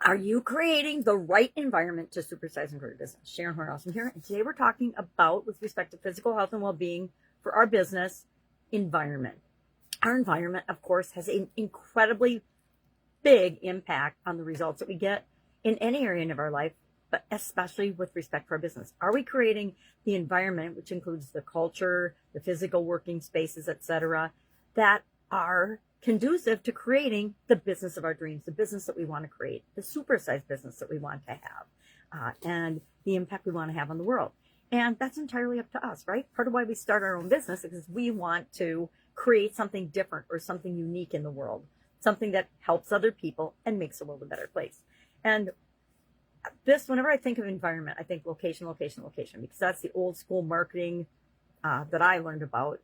Are you creating the right environment to supersize and grow your business? Sharon Horne-Ellstrom here, and today we're talking about, with respect to physical health and well-being for our business, environment. Our environment, of course, has an incredibly big impact on the results that we get in any area of our life, but especially with respect to our business. Are we creating the environment, which includes the culture, the physical working spaces, etc., that are conducive to creating the business of our dreams, the business that we want to create, the supersize business that we want to have, and the impact we want to have on the world? And that's entirely up to us, right? Part of why we start our own business is because we want to create something different or something unique in the world, something that helps other people and makes the world a better place. And whenever I think of environment, I think location, location, location, because that's the old school marketing that I learned about.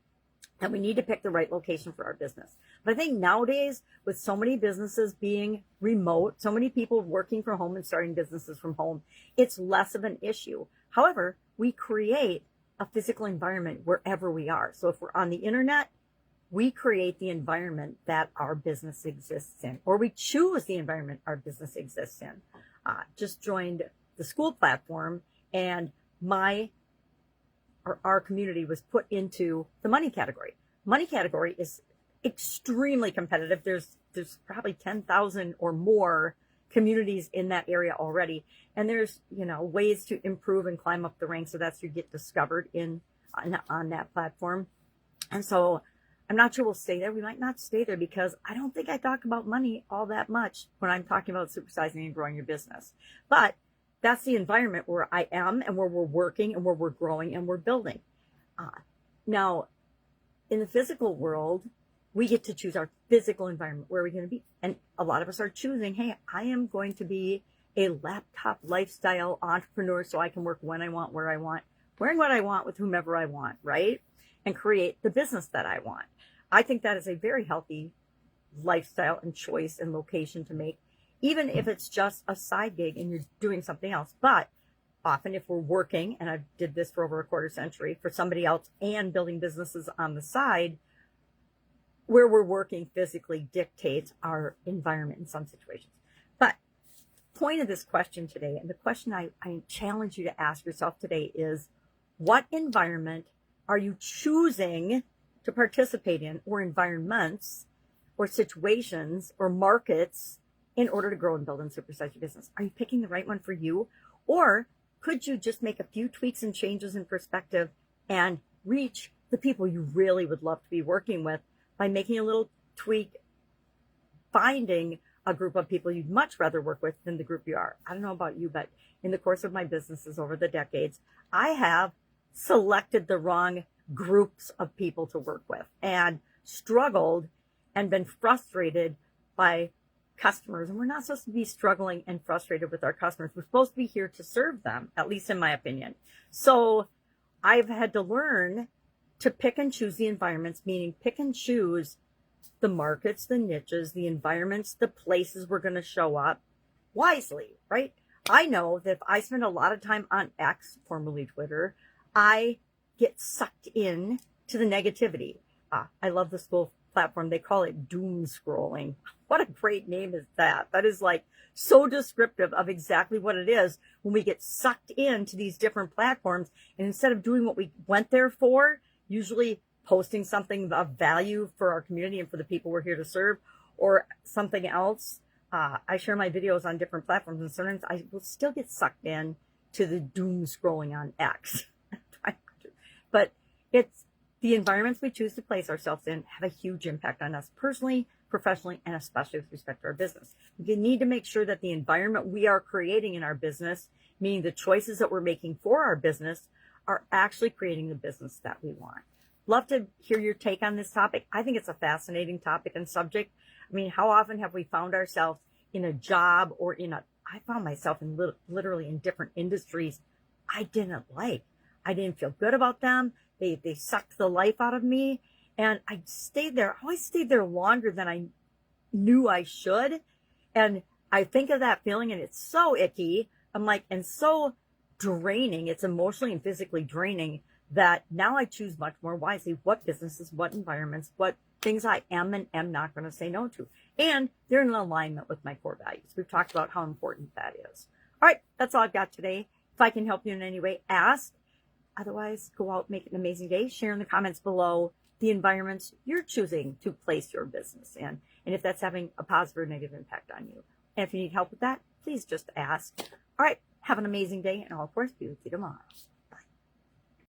And we need to pick the right location for our business. But I think nowadays, with so many businesses being remote, so many people working from home and starting businesses from home, it's less of an issue. However, we create a physical environment wherever we are. So if we're on the internet, we create the environment that our business exists in, or we choose the environment our business exists in. Just joined the school platform, and our community was put into the money category. Money category is extremely competitive. There's probably 10,000 or more communities in that area already. And there's, ways to improve and climb up the ranks. So that's you get discovered on that platform. And so I'm not sure we'll stay there. We might not stay there because I don't think I talk about money all that much when I'm talking about supersizing and growing your business. But that's the environment where I am and where we're working and where we're growing and we're building. Now, in the physical world, we get to choose our physical environment. Where are we going to be? And a lot of us are choosing, hey, I am going to be a laptop lifestyle entrepreneur so I can work when I want, where I want, wearing what I want with whomever I want, right? And create the business that I want. I think that is a very healthy lifestyle and choice and location to make, even if it's just a side gig and you're doing something else. But often if we're working, and I did this for over a quarter century, for somebody else and building businesses on the side, where we're working physically dictates our environment in some situations. But point of this question today, and the question I challenge you to ask yourself today is, what environment are you choosing to participate in, or environments or situations or markets, in order to grow and build and supersize your business? Are you picking the right one for you? Or could you just make a few tweaks and changes in perspective and reach the people you really would love to be working with by making a little tweak, finding a group of people you'd much rather work with than the group you are? I don't know about you, but in the course of my businesses over the decades, I have selected the wrong groups of people to work with and struggled and been frustrated by customers. And we're not supposed to be struggling and frustrated with our customers. We're supposed to be here to serve them, at least in my opinion. So I've had to learn to pick and choose the environments, meaning pick and choose the markets, the niches, the environments, the places we're going to show up wisely, right? I know that if I spend a lot of time on X, formerly Twitter, I get sucked in to the negativity. I love the school platform. They call it doom scrolling. What a great name is that? That is like so descriptive of exactly what it is when we get sucked into these different platforms. And instead of doing what we went there for, usually posting something of value for our community and for the people we're here to serve, or something else, I share my videos on different platforms, and sometimes I will still get sucked in to the doom scrolling on X. But it's the environments we choose to place ourselves in have a huge impact on us personally, professionally, and especially with respect to our business. We need to make sure that the environment we are creating in our business, meaning the choices that we're making for our business, are actually creating the business that we want. Love to hear your take on this topic. I think it's a fascinating topic and subject. I mean, how often have we found ourselves in a job or I found myself in literally in different industries I didn't like. I didn't feel good about them. They sucked the life out of me. And I stayed there. I always stayed there longer than I knew I should. And I think of that feeling, and it's so icky. I'm like, and so draining. It's emotionally and physically draining that now I choose much more wisely what businesses, what environments, what things I am and am not going to say no to. and they're in alignment with my core values. We've talked about how important that is. All right, that's all I've got today. If I can help you in any way, ask. Otherwise, go out, make it an amazing day. Share in the comments below the environments you're choosing to place your business in, and if that's having a positive or negative impact on you. And if you need help with that, please just ask. All right, have an amazing day, and I'll, of course, be with you tomorrow.